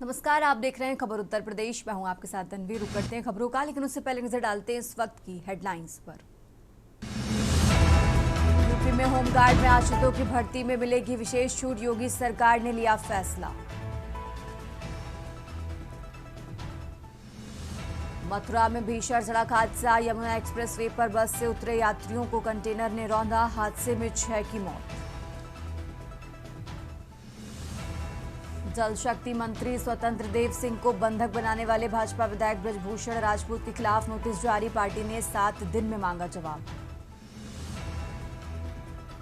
नमस्कार, आप देख रहे हैं खबर उत्तर प्रदेश। मैं हूं आपके साथ तन्वी। रुक करते हैं खबरों का, लेकिन उससे पहले नजर डालते हैं इस वक्त की हेडलाइंस पर। यूपी में होमगार्ड में आश्रितों की भर्ती में मिलेगी विशेष छूट, योगी सरकार ने लिया फैसला। मथुरा में भीषण सड़क हादसा, यमुना एक्सप्रेस वे पर बस से उतरे यात्रियों को कंटेनर ने रौंदा, हादसे में 6 की मौत। जल शक्ति मंत्री स्वतंत्र देव सिंह को बंधक बनाने वाले भाजपा विधायक ब्रजभूषण राजपूत के खिलाफ नोटिस जारी, पार्टी ने 7 दिन में मांगा जवाब।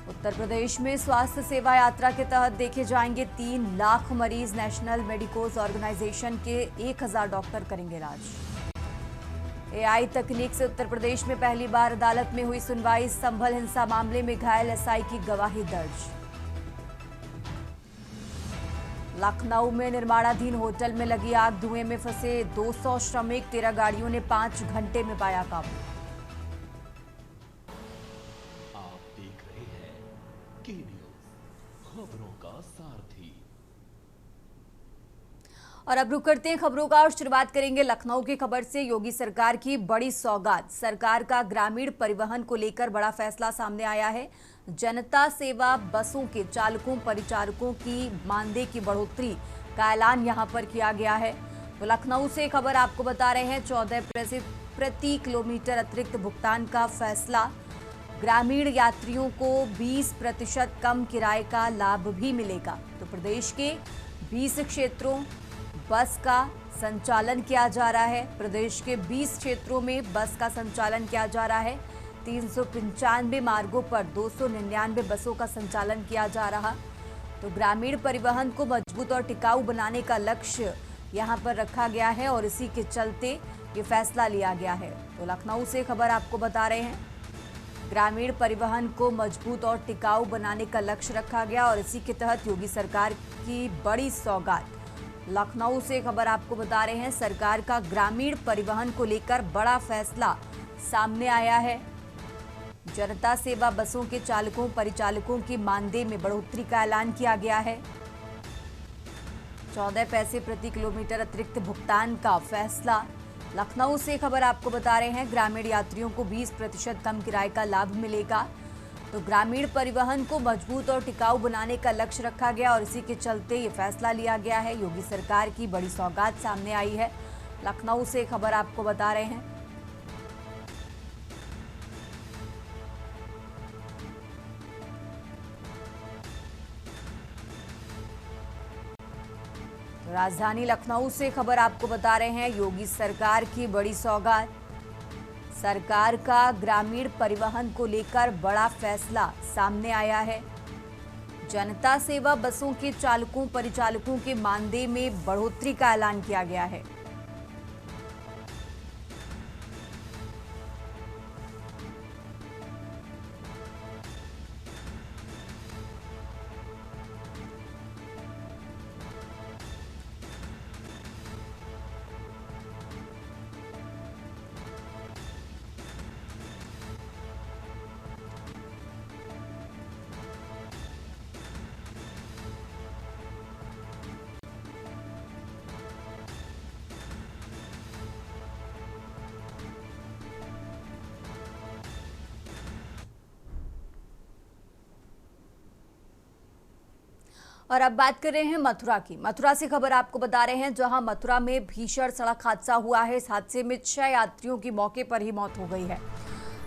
उत्तर प्रदेश में स्वास्थ्य सेवा यात्रा के तहत देखे जाएंगे 3 लाख मरीज, नेशनल मेडिकोज ऑर्गेनाइजेशन के 1000 डॉक्टर करेंगे इलाज। एआई तकनीक से उत्तर प्रदेश में पहली बार अदालत में हुई सुनवाई, संभल हिंसा मामले में घायल एसआई की गवाही दर्ज। लखनऊ में निर्माणाधीन होटल में लगी आग, धुएं में फंसे 200 श्रमिक, 13 गाड़ियों ने 5 घंटे में पाया काबू। आप देख रहे हैं के न्यूज़, खबरों का सारथी। और अब रुक करते हैं खबरों का और शुरुआत करेंगे लखनऊ की खबर से। योगी सरकार की बड़ी सौगात, सरकार का ग्रामीण परिवहन को लेकर बड़ा फैसला सामने आया है। जनता सेवा बसों के चालकों परिचालकों की मानदेय की बढ़ोतरी का ऐलान यहां पर किया गया है। तो लखनऊ से खबर आपको बता रहे हैं, 14 पैसे प्रति किलोमीटर अतिरिक्त भुगतान का फैसला। ग्रामीण यात्रियों को 20% कम किराए का लाभ भी मिलेगा। तो प्रदेश के 20 क्षेत्रों बस का संचालन किया जा रहा है। प्रदेश के 20 क्षेत्रों में बस का संचालन किया जा रहा है। 395 मार्गों पर 299 बसों का संचालन किया जा रहा। तो ग्रामीण परिवहन को मजबूत और टिकाऊ बनाने का लक्ष्य यहां पर रखा गया है और इसी के चलते ये फैसला लिया गया है। तो लखनऊ से खबर आपको बता रहे हैं, ग्रामीण परिवहन को मजबूत और टिकाऊ बनाने का लक्ष्य रखा गया और इसी के तहत योगी सरकार की बड़ी सौगात। लखनऊ से खबर आपको बता रहे हैं, सरकार का ग्रामीण परिवहन को लेकर बड़ा फैसला सामने आया है। जनता सेवा बसों के चालकों परिचालकों की मानदेय में बढ़ोतरी का ऐलान किया गया है। 14 पैसे प्रति किलोमीटर अतिरिक्त भुगतान का फैसला। लखनऊ से खबर आपको बता रहे हैं, ग्रामीण यात्रियों को 20% कम किराए का लाभ मिलेगा। तो ग्रामीण परिवहन को मजबूत और टिकाऊ बनाने का लक्ष्य रखा गया और इसी के चलते ये फैसला लिया गया है। योगी सरकार की बड़ी सौगात सामने आई है। लखनऊ से खबर आपको बता रहे हैं। तो राजधानी लखनऊ से खबर आपको बता रहे हैं, योगी सरकार की बड़ी सौगात। सरकार का ग्रामीण परिवहन को लेकर बड़ा फैसला सामने आया है। जनता सेवा बसों के चालकों परिचालकों के मानदेय में बढ़ोतरी का ऐलान किया गया है। और अब बात कर रहे हैं मथुरा की। मथुरा से खबर आपको बता रहे हैं, जहां मथुरा में भीषण सड़क हादसा हुआ है। इस हादसे में 6 यात्रियों की मौके पर ही मौत हो गई है।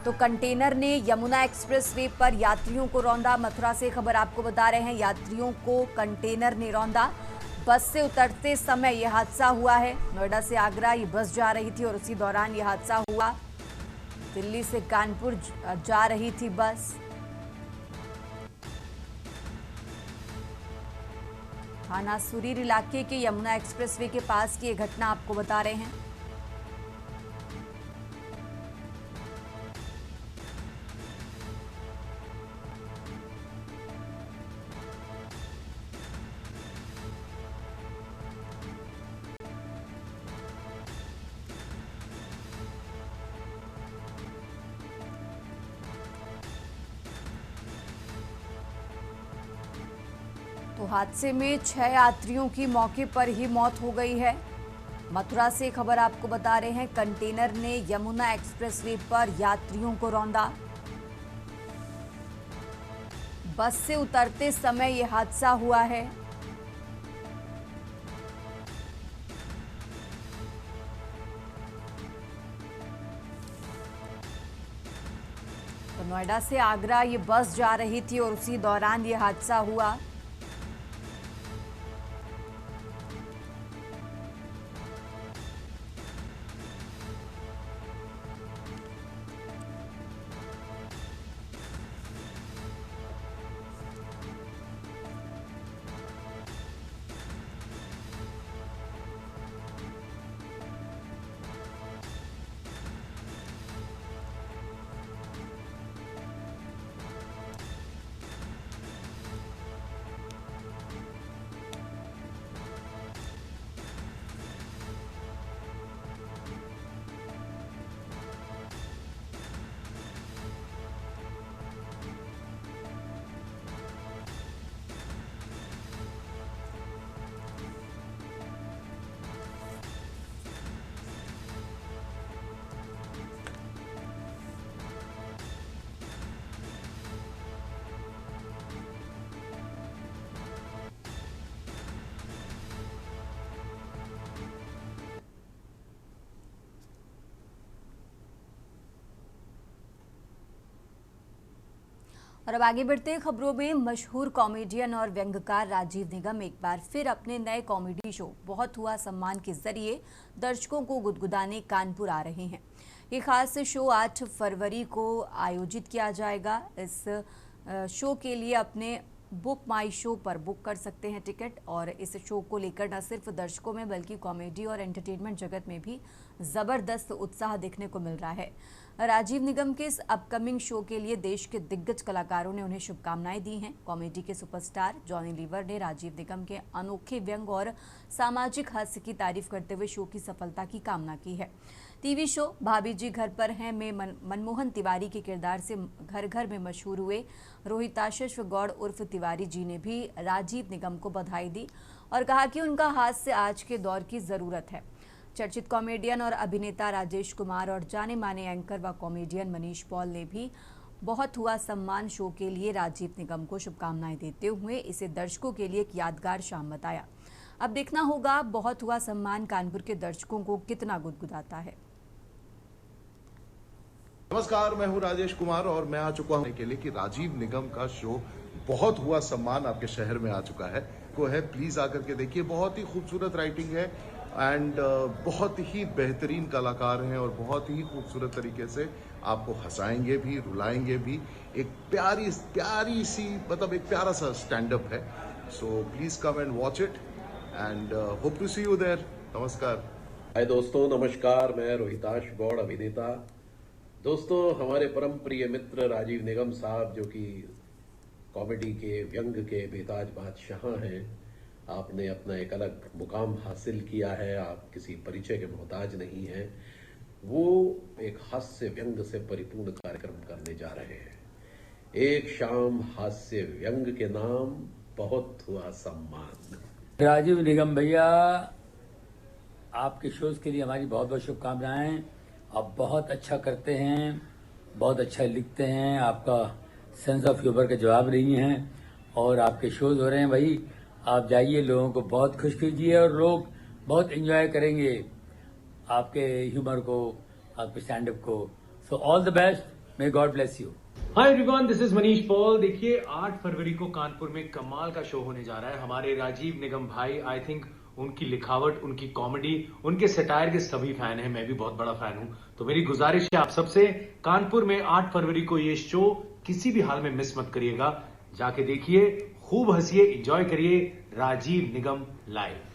तो कंटेनर ने यमुना एक्सप्रेस वे पर यात्रियों को रौंदा। मथुरा से खबर आपको बता रहे हैं, यात्रियों को कंटेनर ने रौंदा। बस से उतरते समय यह हादसा हुआ है। नोएडा से आगरा ये बस जा रही थी और उसी दौरान यह हादसा हुआ। दिल्ली से कानपुर जा रही थी बस। थाना सुरीर इलाके के यमुना एक्सप्रेसवे के पास की ये घटना आपको बता रहे हैं। तो हादसे में 6 यात्रियों की मौके पर ही मौत हो गई है। मथुरा से खबर आपको बता रहे हैं, कंटेनर ने यमुना एक्सप्रेसवे पर यात्रियों को रौंदा। बस से उतरते समय यह हादसा हुआ है। तो नोएडा से आगरा ये बस जा रही थी और उसी दौरान ये हादसा हुआ। और अब आगे बढ़ते हैं खबरों में। मशहूर कॉमेडियन और व्यंग्यकार राजीव निगम एक बार फिर अपने नए कॉमेडी शो बहुत हुआ सम्मान के जरिए दर्शकों को गुदगुदाने कानपुर आ रहे हैं। ये खास शो 8 फरवरी को आयोजित किया जाएगा। इस शो के लिए अपने बुक माई शो पर बुक कर सकते हैं टिकट। और इस शो को लेकर न सिर्फ दर्शकों में बल्कि कॉमेडी और एंटरटेनमेंट जगत में भी जबरदस्त उत्साह देखने को मिल रहा है। राजीव निगम के इस अपकमिंग शो के लिए देश के दिग्गज कलाकारों ने उन्हें शुभकामनाएं दी हैं। कॉमेडी के सुपरस्टार जॉनी लीवर ने राजीव निगम के अनोखे व्यंग और सामाजिक हास्य की तारीफ करते हुए शो की सफलता की कामना की है। टीवी शो भाभी जी घर पर हैं में मनमोहन तिवारी के किरदार से घर घर में मशहूर हुए रोहिताश गौड़ उर्फ तिवारी जी ने भी राजीव निगम को बधाई दी और कहा कि उनका हास्य आज के दौर की जरूरत है। चर्चित कॉमेडियन और अभिनेता राजेश कुमार और जाने माने एंकर व कॉमेडियन मनीष पॉल ने भी बहुत हुआ सम्मान शो के लिए राजीव निगम को शुभकामनाएं देते हुए इसे दर्शकों के लिए एक यादगार शाम बताया। अब देखना होगा बहुत हुआ सम्मान कानपुर के दर्शकों को कितना गुदगुदाता है। नमस्कार, मैं हूं राजेश कुमार और मैं आ चुका हूं के लिए कि राजीव निगम का शो बहुत हुआ सम्मान आपके शहर में आ चुका है। प्लीज आकर के देखिए। बहुत ही खूबसूरत राइटिंग है एंड बहुत ही बेहतरीन कलाकार हैं और बहुत ही खूबसूरत तरीके से आपको हंसाएंगे भी, रुलाएंगे भी। एक प्यारी सी मतलब एक प्यारा सा स्टैंड अप है। So please come and watch it and hope to see you there. नमस्कार। हाय दोस्तों, नमस्कार। मैं रोहिताश गौड़, अभिनेता। दोस्तों, हमारे परम प्रिय मित्र राजीव निगम साहब जो कि कॉमेडी के, व्यंग के बेताज बादशाह हैं, आपने अपना एक अलग मुकाम हासिल किया है। आप किसी परिचय के मोहताज नहीं हैं। वो एक हास्य व्यंग से परिपूर्ण कार्यक्रम करने जा रहे हैं। एक शाम हास्य व्यंग के नाम बहुत हुआ सम्मान। राजीव निगम भैया, आपके शोज के लिए हमारी बहुत बहुत शुभकामनाएं। आप बहुत अच्छा करते हैं, बहुत अच्छा लिखते हैं, आपका सेंस ऑफ ह्यूमर के जवाब नहीं है और आपके शोज हो रहे हैं भाई। आप जाइए, लोगों को बहुत खुश कीजिए और लोग बहुत एंजॉय करेंगे आपके ह्यूमर को, आपके स्टैंड अप को। So all the best, may God bless you. Hi everyone, this is Manish Paul. देखिए, 8 फरवरी को कानपुर में कमाल का शो होने जा रहा है। हमारे राजीव निगम भाई, आई थिंक उनकी लिखावट, उनकी कॉमेडी, उनके सटायर के सभी फैन हैं। मैं भी बहुत बड़ा फैन हूं। तो मेरी गुजारिश है आप सबसे, कानपुर में 8 फरवरी को ये शो किसी भी हाल में मिस मत करिएगा। जाके देखिए, खूब हंसिए, एंजॉय करिए। राजीव निगम लाइव।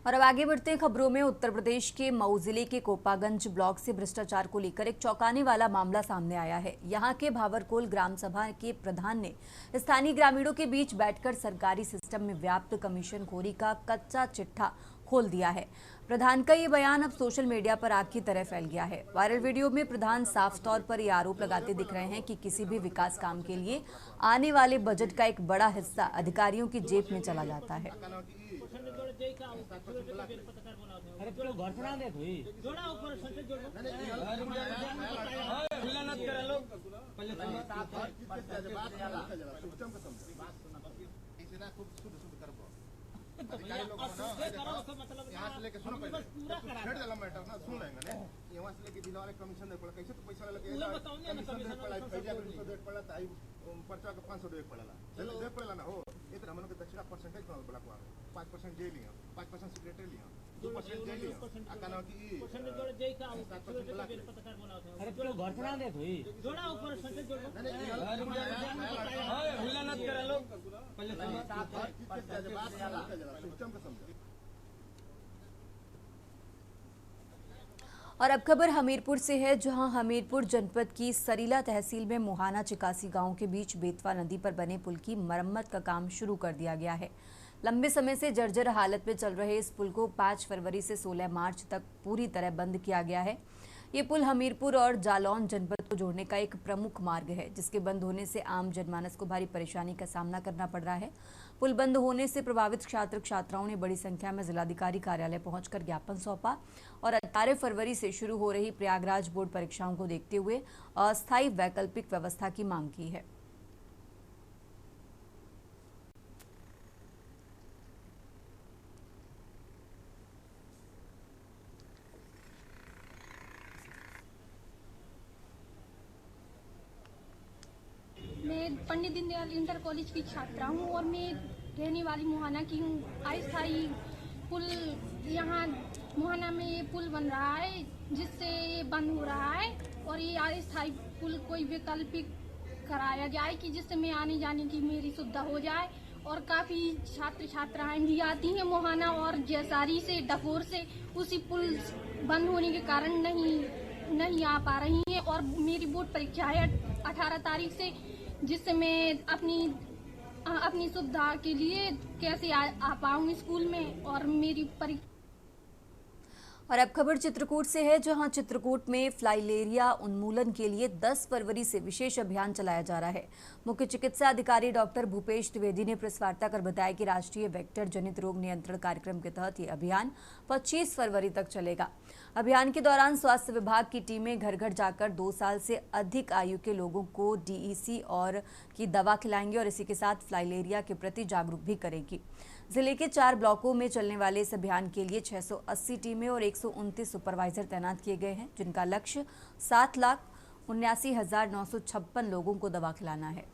और अब आगे बढ़ते हैं खबरों में। उत्तर प्रदेश के मऊ जिले के कोपागंज ब्लॉक से भ्रष्टाचार को लेकर एक चौंकाने वाला मामला सामने आया है। यहां के भावरकोल ग्राम सभा के प्रधान ने स्थानीय ग्रामीणों के बीच बैठकर सरकारी सिस्टम में व्याप्त कमीशनखोरी का कच्चा चिट्ठा खोल दिया है। प्रधान का ये बयान अब सोशल मीडिया पर आग की तरह फैल गया है। वायरल वीडियो में प्रधान साफ तौर पर ये आरोप लगाते दिख रहे हैं कि किसी भी विकास काम के लिए आने वाले बजट का एक बड़ा हिस्सा अधिकारियों की जेब में चला जाता है। अधिकारी लोग यहाँ से लेके सुनो पहले छेड़ देला मैटर ना सुन लेंगे ने यहाँ से लेके जिला वाले कमीशन दे पड़ा कैसे तो पैसा लगे कमीशन दे पड़ा फैजा कमीशन दे पड़ा ताई पर्चा का 500 दे पड़ला चलो दे पड़ला ना हो इतना हमन के दक्षिणा परसेंटेज कोन बड़ा को 5% जे लिया 5% सेक्रेटरी लिया 2% जे लिया आकाना की परसेंटेज जोड़ जे का पत्रकार बोला अरे चलो घटना दे थई जोड़ा ऊपर परसेंटेज जोड़ मिलनत करे लोग पहले और अब खबर हमीरपुर से है, जहां हमीरपुर जनपद की सरीला तहसील में मोहाना चिकासी गांव के बीच बेतवा नदी पर बने पुल की मरम्मत का काम शुरू कर दिया गया है। लंबे समय से जर्जर हालत में चल रहे इस पुल को 5 फरवरी से 16 मार्च तक पूरी तरह बंद किया गया है। ये पुल हमीरपुर और जालौन जनपद को जोड़ने का एक प्रमुख मार्ग है, जिसके बंद होने से आम जनमानस को भारी परेशानी का सामना करना पड़ रहा है। पुल बंद होने से प्रभावित छात्र छात्राओं ने बड़ी संख्या में जिलाधिकारी कार्यालय पहुंचकर ज्ञापन सौंपा और 18 फरवरी से शुरू हो रही प्रयागराज बोर्ड परीक्षाओं को देखते हुए अस्थायी वैकल्पिक व्यवस्था की मांग की है। मैं पंडित दीनदयाल इंटर कॉलेज की छात्रा हूँ और मैं रहने वाली मोहाना की हूँ। अस्थायी पुल यहाँ मोहाना में ये पुल बन रहा है, जिससे ये बंद हो रहा है और ये अस्थायी पुल कोई वैकल्पिक कराया जाए कि जिससे मैं आने जाने की मेरी सुविधा हो जाए। और काफ़ी छात्र छात्राएं भी आती हैं मोहाना और जैसारी से डफोर से, उसी पुल बंद होने के कारण नहीं आ पा रही हैं। और मेरी बोर्ड परीक्षा है 18 तारीख से, जिससे मैं अपनी सुविधा के लिए कैसे आ पाऊंगी स्कूल में और मेरी परीक्षा। और अब खबर चित्रकूट से है, जहां चित्रकूट में फ्लाइलेरिया उन्मूलन के लिए 10 फरवरी से विशेष अभियान चलाया जा रहा है। मुख्य चिकित्सा अधिकारी डॉक्टर भूपेश द्विवेदी ने प्रेस वार्ता कर बताया कि राष्ट्रीय वेक्टर जनित रोग नियंत्रण कार्यक्रम के तहत ये अभियान 25 फरवरी तक चलेगा। अभियान के दौरान स्वास्थ्य विभाग की टीमें घर घर जाकर 2 साल से अधिक आयु के लोगों को DEC और की दवा खिलाएंगी और इसी के साथ फ्लाइलेरिया के प्रति जागरूक भी करेगी। जिले के 4 ब्लॉकों में चलने वाले इस अभियान के लिए 680 टीमें और 129 सुपरवाइजर तैनात किए गए हैं, जिनका लक्ष्य 7,79,956 लोगों को दवा खिलाना है।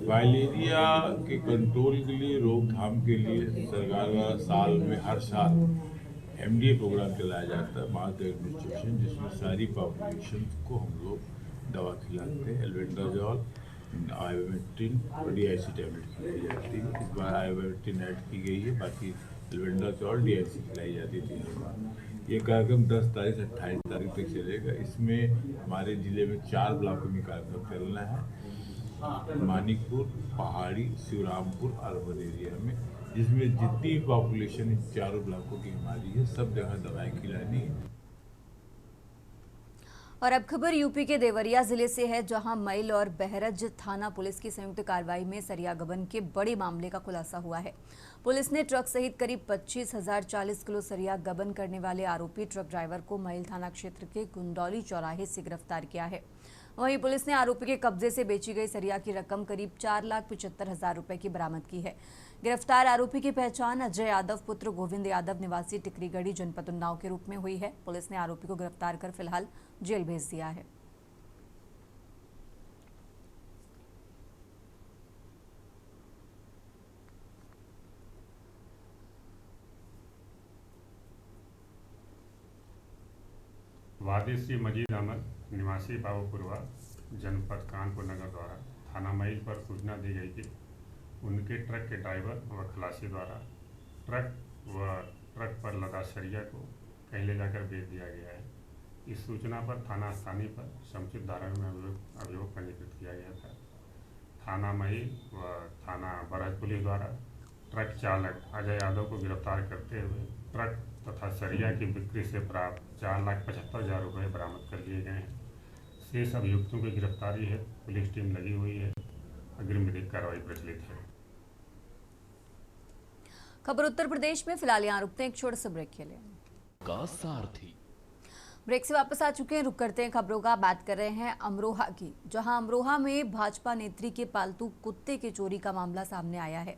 फाइलेरिया के कंट्रोल के लिए, रोकथाम के लिए सरकार द्वारा साल में हर साल MDA प्रोग्राम चलाया जाता है, मास एडमिनिस्ट्रेशन, जिसमें सारी पॉपुलेशन को हम लोग दवा खिलाते हैं। एल्बेंडाजॉल, आइवरमेक्टिन और DIC टैबलेट खिलाई जाती है। इस बार आइवरमेक्टिन ऐड की गई है, बाकी एल्बेंडाजॉल DIC खिलाई जाती थी। ये कार्यक्रम 10 तारीख से 28 तारीख तक चलेगा। इसमें हमारे जिले में 4 ब्लॉकों में कार्यक्रम चलना है, मानिकपुर, पहाड़ी, शिवरामपुर, अर्बन एरिया में, जिसमें जितनी पॉपुलेशन इन 4 ब्लॉकों की हमारी है, सब जगह दवाएं खिलानी है। और अब खबर यूपी के देवरिया जिले से है, जहां मैल और बहरज थाना पुलिस की संयुक्त कार्रवाई में सरिया गबन के बड़े मामले का खुलासा हुआ है। पुलिस ने ट्रक सहित करीब 25,040 किलो सरिया गबन करने वाले आरोपी ट्रक ड्राइवर को मैल थाना क्षेत्र के गुंडौली चौराहे से गिरफ्तार किया है। वहीं पुलिस ने आरोपी के कब्जे से बेची गई सरिया की रकम करीब 4,75,000 रुपए की बरामद की है। गिरफ्तार आरोपी की पहचान अजय यादव पुत्र गोविंद यादव निवासी टिकरीगढ़ी जनपद उन्नाव के रूप में हुई है। पुलिस ने आरोपी को गिरफ्तार कर फिलहाल जेल भेज दिया है। वादिस मजीद अहमद निवासी बाबूपुरवा जनपद कानपुर नगर द्वारा थाना मई पर सूचना दी गई कि उनके ट्रक के ड्राइवर व खलासी द्वारा ट्रक पर लदा सरिया को कहीं ले जाकर बेच दिया गया है। इस सूचना पर थाना स्थानीय पर समुचित धारा में अभियोग पंजीकृत किया गया था। थाना मई व थाना बरहज पुलिस द्वारा ट्रक चालक अजय यादव को गिरफ्तार करते हुए ट्रक तथा सरिया की बिक्री से प्राप्त 4,75,000 रुपये बरामद कर लिए गए हैं। शेष अभियुक्तों की गिरफ्तारी है पुलिस टीम लगी हुई है। अग्रिम विधिक कार्रवाई प्रचलित है। खबर उत्तर प्रदेश में। फिलहाल यहाँ रुकते हैं एक छोटे से ब्रेक के लिए। का सारथी ब्रेक से वापस आ चुके हैं। रुक करते हैं खबरों का। बात कर रहे हैं अमरोहा की, जहां अमरोहा में भाजपा नेत्री के पालतू कुत्ते के चोरी का मामला सामने आया है।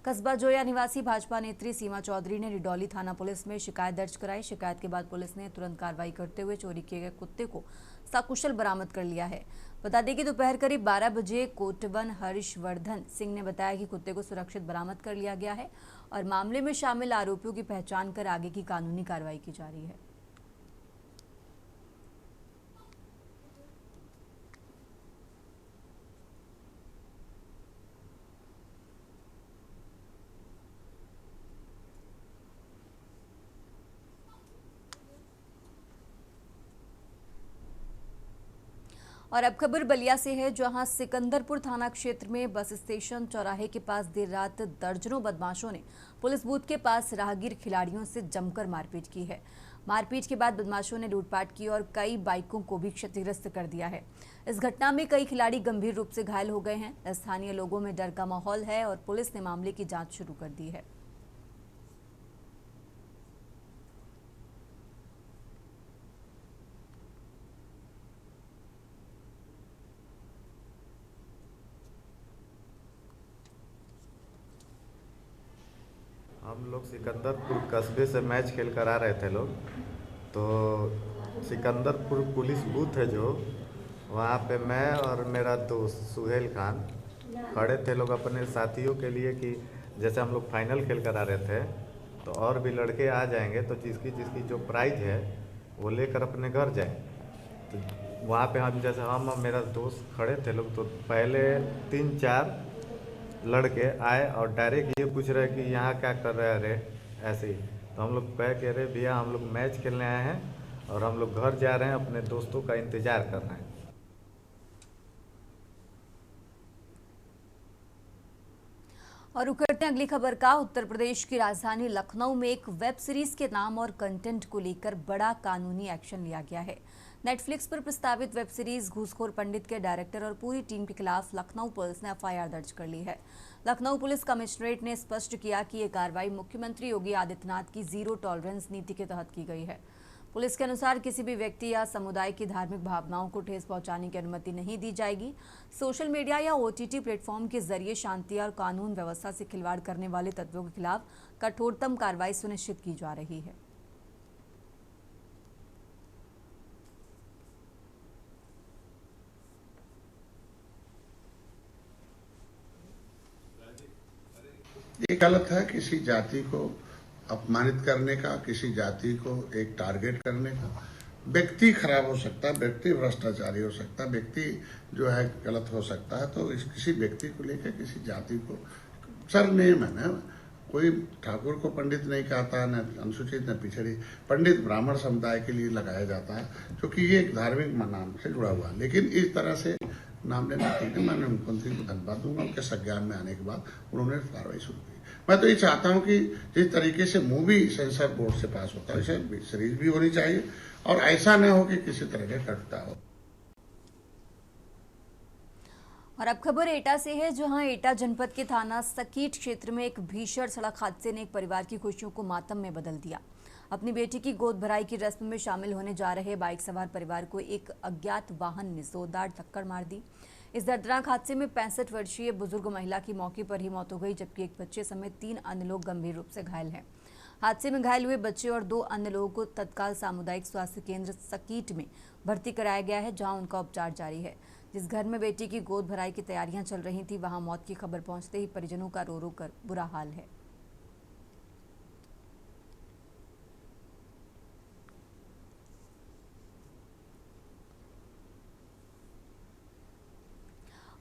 कस्बा जोया निवासी भाजपा नेत्री सीमा चौधरी ने डिडौली थाना पुलिस में शिकायत दर्ज कराई। शिकायत के बाद पुलिस ने तुरंत कार्रवाई करते हुए चोरी किए गए कुत्ते को सकुशल बरामद कर लिया है। बता दें कि दोपहर करीब 12 बजे कोटवन हर्षवर्धन सिंह ने बताया कि कुत्ते को सुरक्षित बरामद कर लिया गया है और मामले में शामिल आरोपियों की पहचान कर आगे की कानूनी कार्रवाई की जा रही है। और अब खबर बलिया से है, जहां सिकंदरपुर थाना क्षेत्र में बस स्टेशन चौराहे के पास देर रात दर्जनों बदमाशों ने पुलिस बूथ के पास राहगीर खिलाड़ियों से जमकर मारपीट की है। मारपीट के बाद बदमाशों ने लूटपाट की और कई बाइकों को भी क्षतिग्रस्त कर दिया है। इस घटना में कई खिलाड़ी गंभीर रूप से घायल हो गए हैं। स्थानीय लोगों में डर का माहौल है और पुलिस ने मामले की जांच शुरू कर दी है। हम लोग सिकंदरपुर कस्बे से मैच खेल कर आ रहे थे लोग, तो सिकंदरपुर पुलिस बूथ है जो, वहाँ पे मैं और मेरा दोस्त सुहेल खान खड़े थे लोग अपने साथियों के लिए कि जैसे हम लोग फाइनल खेल कर आ रहे थे तो और भी लड़के आ जाएंगे तो जिसकी जो प्राइज है वो लेकर अपने घर जाए। तो वहाँ पे हम और मेरा दोस्त खड़े थे लोग, तो पहले 3-4 लड़के आए और डायरेक्ट ये पूछ रहे कि यहाँ क्या कर रहे हैं अरे ऐसे ही। तो हम लोग कह रहे भैया हम लोग मैच खेलने आए हैं और हम लोग घर जा रहे हैं, अपने दोस्तों का इंतजार कर रहे हैं। और रुक करते हैं अगली खबर का। उत्तर प्रदेश की राजधानी लखनऊ में एक वेब सीरीज के नाम और कंटेंट को लेकर बड़ा कानूनी एक्शन लिया गया है। नेटफ्लिक्स पर प्रस्तावित वेब सीरीज घूसखोर पंडित के डायरेक्टर और पूरी टीम के खिलाफ लखनऊ पुलिस ने एफआईआर दर्ज कर ली है। लखनऊ पुलिस कमिश्नरेट ने स्पष्ट किया कि ये कार्रवाई मुख्यमंत्री योगी आदित्यनाथ की जीरो टॉलरेंस नीति के तहत की गई है। पुलिस के अनुसार किसी भी व्यक्ति या समुदाय की धार्मिक भावनाओं को ठेस पहुंचाने की अनुमति नहीं दी जाएगी। सोशल मीडिया या ओटीटी प्लेटफॉर्म के जरिए शांति और कानून व्यवस्था से खिलवाड़ करने वाले तत्वों के खिलाफ कठोरतम कार्रवाई सुनिश्चित की जा रही है। ये गलत है किसी जाति को अपमानित करने का, किसी जाति को एक टारगेट करने का। व्यक्ति खराब हो सकता है, व्यक्ति भ्रष्टाचारी हो सकता है, व्यक्ति जो है गलत हो सकता है। तो किसी व्यक्ति को लेकर किसी जाति को सरनेम है ना, कोई ठाकुर को पंडित नहीं कहता, न अनुसूचित न पिछड़ी। पंडित ब्राह्मण समुदाय के लिए लगाया जाता है क्योंकि ये एक धार्मिक नाम से जुड़ा हुआ है। लेकिन इस तरह से नाम लेना ठीक है। मैं मुख्यमंत्री को धन्यवाद दूंगा, उनके संज्ञान में आने के बाद उन्होंने कार्रवाई शुरू की। मैं तो ये चाहता हूं कि जिस तरीके से मूवी सेंसर बोर्ड से पास होता है वैसे सीरीज भी होनी चाहिए और ऐसा न हो कि किसी तरह का कटता हो। और अब खबर एटा से है, जहां एटा जनपद के थाना सकीट क्षेत्र में एक भीषण सड़क हादसे ने एक परिवार की खुशियों को मातम में बदल दिया। अपनी बेटी की गोद भराई की रस्म में शामिल होने जा रहे बाइक सवार परिवार को एक अज्ञात वाहन ने जोरदार टक्कर मार दी। इस दर्दनाक हादसे में 65 वर्षीय बुजुर्ग महिला की मौके पर ही मौत हो गई, जबकि एक बच्चे समेत 3 अन्य लोग गंभीर रूप से घायल हैं। हादसे में घायल हुए बच्चे और 2 अन्य लोगों को तत्काल सामुदायिक स्वास्थ्य केंद्र सकीट में भर्ती कराया गया है, जहां उनका उपचार जारी है। जिस घर में बेटी की गोद भराई की तैयारियां चल रही थी, वहां मौत की खबर पहुंचते ही परिजनों का रो रो कर बुरा हाल है।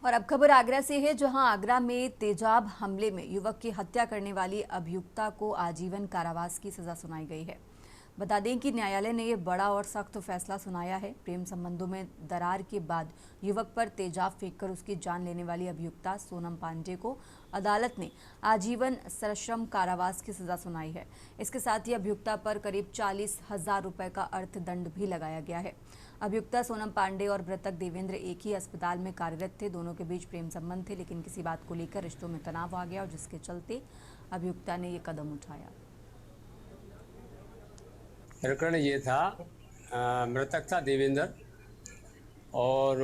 और अब खबर आगरा से है, जहां आगरा में तेजाब हमले में युवक की हत्या करने वाली अभियुक्ता को आजीवन कारावास की सजा सुनाई गई है। बता दें कि न्यायालय ने ये बड़ा और सख्त फैसला सुनाया है। प्रेम संबंधों में दरार के बाद युवक पर तेजाब फेंककर उसकी जान लेने वाली अभियुक्ता सोनम पांडे को अदालत ने आजीवन सश्रम कारावास की सजा सुनाई है। इसके साथ ही अभियुक्ता पर करीब 40,000 रुपए का अर्थदंड भी लगाया गया है। अभियुक्ता सोनम पांडे और मृतक देवेंद्र एक ही अस्पताल में कार्यरत थे। दोनों के बीच प्रेम संबंध थे, लेकिन किसी बात को लेकर रिश्तों में तनाव आ गया और जिसके चलते अभियुक्ता ने ये कदम उठाया। प्रकरण ये था, मृतक था देवेंद्र और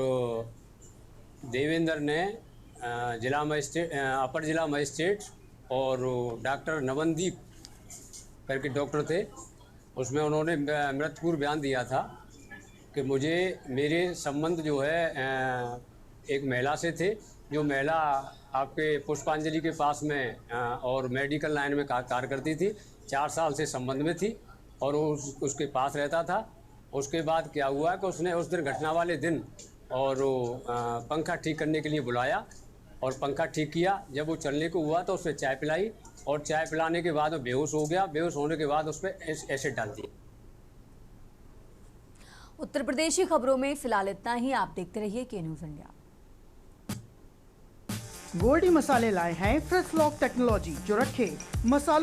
देवेंद्र ने जिला मजिस्ट्रेट, अपर जिला मजिस्ट्रेट और डॉक्टर नवनदीप करके डॉक्टर थे, उसमें उन्होंने मृतपूर्व बयान दिया था कि मेरे संबंध जो है एक महिला से थे, जो महिला आपके पुष्पांजलि के पास में और मेडिकल लाइन में कार्य करती थी। 4 साल से संबंध में थी और उसके पास रहता था। उसके बाद क्या हुआ कि उसने उस दिन घटना वाले दिन और पंखा ठीक करने के लिए बुलाया और पंखा ठीक किया। जब वो चलने को हुआ तो उसने चाय पिलाई और चाय पिलाने के बाद वो बेहोश हो गया। बेहोश होने के बाद उस पर एसिड डाल दिया। उत्तर प्रदेश की खबरों में फिलहाल इतना ही। आप देखते रहिए के न्यूज़ इंडिया। गोल्डी मसाले लाए हैं फ्रेश लॉक टेक्नोलॉजी, जो रखे मसालों